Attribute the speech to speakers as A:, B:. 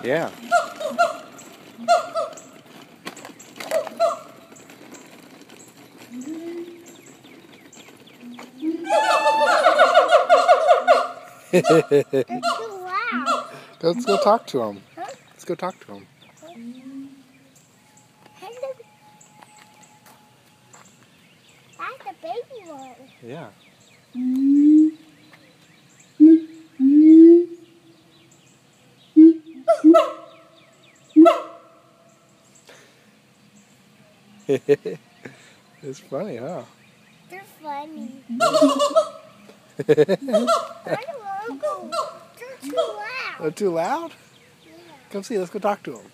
A: Yeah.
B: They're too loud.
A: Let's go talk to him.
B: Huh?
A: Let's go talk to him.
B: That's the baby one.
A: Yeah. It's funny, huh?
B: They're funny. I don't want to go. They're too loud.
A: They're too loud?
B: Yeah.
A: Come see, let's go talk to him.